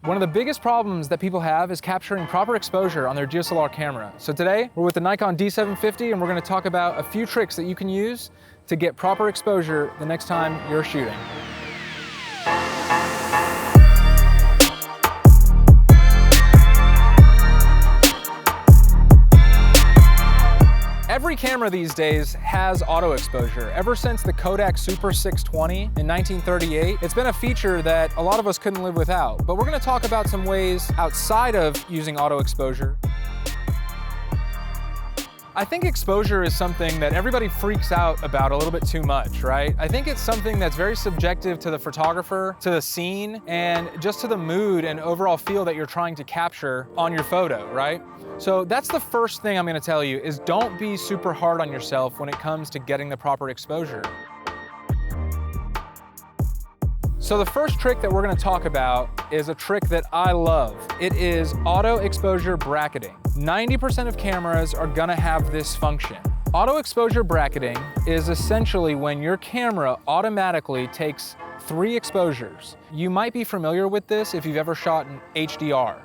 One of the biggest problems that people have is capturing proper exposure on their DSLR camera. So today, we're with the Nikon D750 and we're gonna talk about a few tricks that you can use to get proper exposure the next time you're shooting. Every camera these days has auto exposure. Ever since the Kodak Super 620 in 1938, it's been a feature that a lot of us couldn't live without. But we're gonna talk about some ways outside of using auto exposure. I think exposure is something that everybody freaks out about a little bit too much, right? I think it's something that's very subjective to the photographer, to the scene, and just to the mood and overall feel that you're trying to capture on your photo, right? So that's the first thing I'm gonna tell you is don't be super hard on yourself when it comes to getting the proper exposure. So the first trick that we're gonna talk about is a trick that I love. It is auto exposure bracketing. 90% of cameras are gonna have this function. Auto exposure bracketing is essentially when your camera automatically takes 3 exposures. You might be familiar with this if you've ever shot in HDR.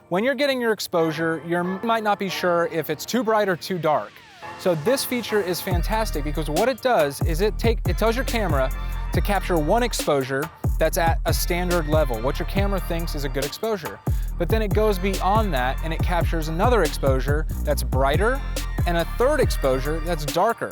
When you're getting your exposure, you might not be sure if it's too bright or too dark. So this feature is fantastic because what it does is it tells your camera to capture one exposure that's at a standard level, what your camera thinks is a good exposure. But then it goes beyond that and it captures another exposure that's brighter and a third exposure that's darker.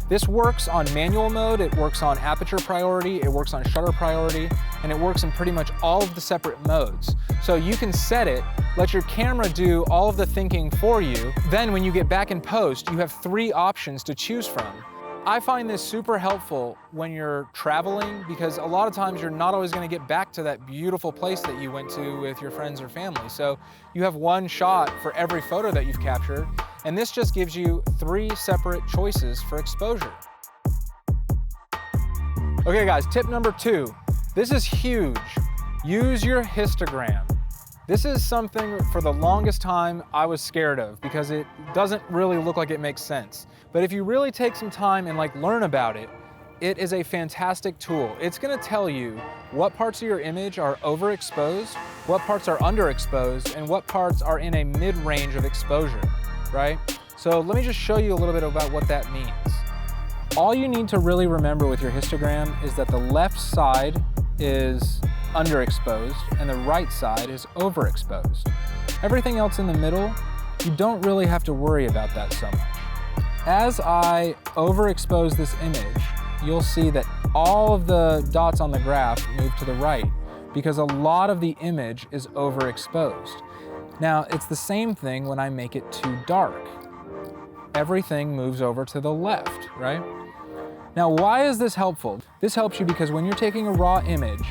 This works on manual mode, it works on aperture priority, it works on shutter priority, and it works in pretty much all of the separate modes. So you can set it, let your camera do all of the thinking for you. Then when you get back in post, you have 3 options to choose from. I find this super helpful when you're traveling because a lot of times you're not always gonna get back to that beautiful place that you went to with your friends or family. So you have one shot for every photo that you've captured, and this just gives you 3 separate choices for exposure. Okay guys, tip number 2. This is huge. Use your histogram. This is something for the longest time I was scared of because it doesn't really look like it makes sense. But if you really take some time and learn about it, it is a fantastic tool. It's gonna tell you what parts of your image are overexposed, what parts are underexposed, and what parts are in a mid-range of exposure, right? So let me just show you a little bit about what that means. All you need to really remember with your histogram is that the left side is underexposed and the right side is overexposed. Everything else in the middle, you don't really have to worry about that so much. As I overexpose this image, you'll see that all of the dots on the graph move to the right because a lot of the image is overexposed. Now, it's the same thing when I make it too dark. Everything moves over to the left, right? Now, why is this helpful? This helps you because when you're taking a raw image,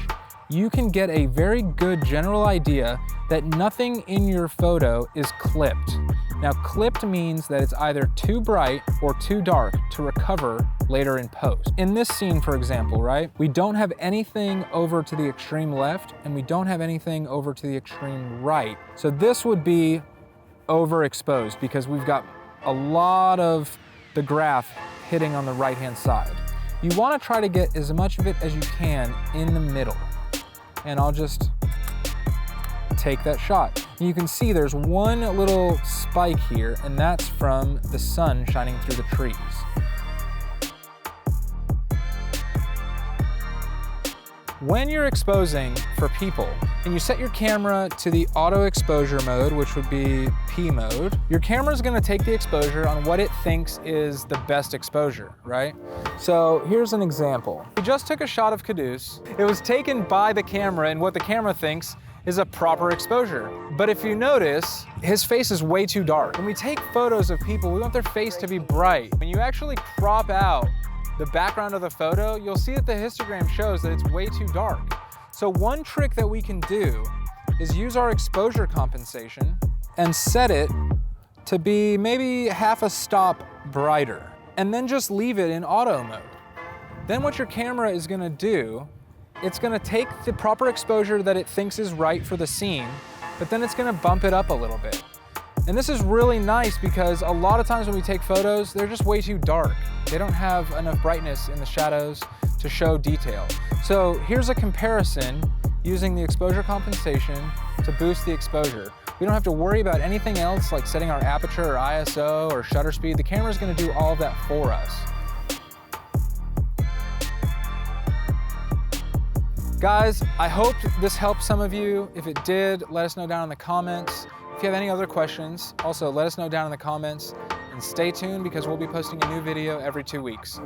you can get a very good general idea that nothing in your photo is clipped. Now, clipped means that it's either too bright or too dark to recover later in post. In this scene, for example, right, we don't have anything over to the extreme left and we don't have anything over to the extreme right. So this would be overexposed because we've got a lot of the graph hitting on the right-hand side. You want to try to get as much of it as you can in the middle. And I'll just take that shot. And you can see there's one little spike here, and that's from the sun shining through the trees. When you're exposing for people, and you set your camera to the auto exposure mode, which would be P mode, your camera's gonna take the exposure on what it thinks is the best exposure, right? So here's an example. We just took a shot of Kidus. It was taken by the camera and what the camera thinks is a proper exposure. But if you notice, his face is way too dark. When we take photos of people, we want their face to be bright. When you actually crop out the background of the photo, you'll see that the histogram shows that it's way too dark. So one trick that we can do is use our exposure compensation and set it to be maybe half a stop brighter, and then just leave it in auto mode. Then what your camera is gonna do, it's gonna take the proper exposure that it thinks is right for the scene, but then it's gonna bump it up a little bit. And this is really nice because a lot of times when we take photos, they're just way too dark. They don't have enough brightness in the shadows to show detail. So here's a comparison using the exposure compensation to boost the exposure. We don't have to worry about anything else like setting our aperture or ISO or shutter speed. The camera's gonna do all of that for us. Guys, I hope this helped some of you. If it did, let us know down in the comments. If you have any other questions, also let us know down in the comments. And stay tuned because we'll be posting a new video every 2 weeks.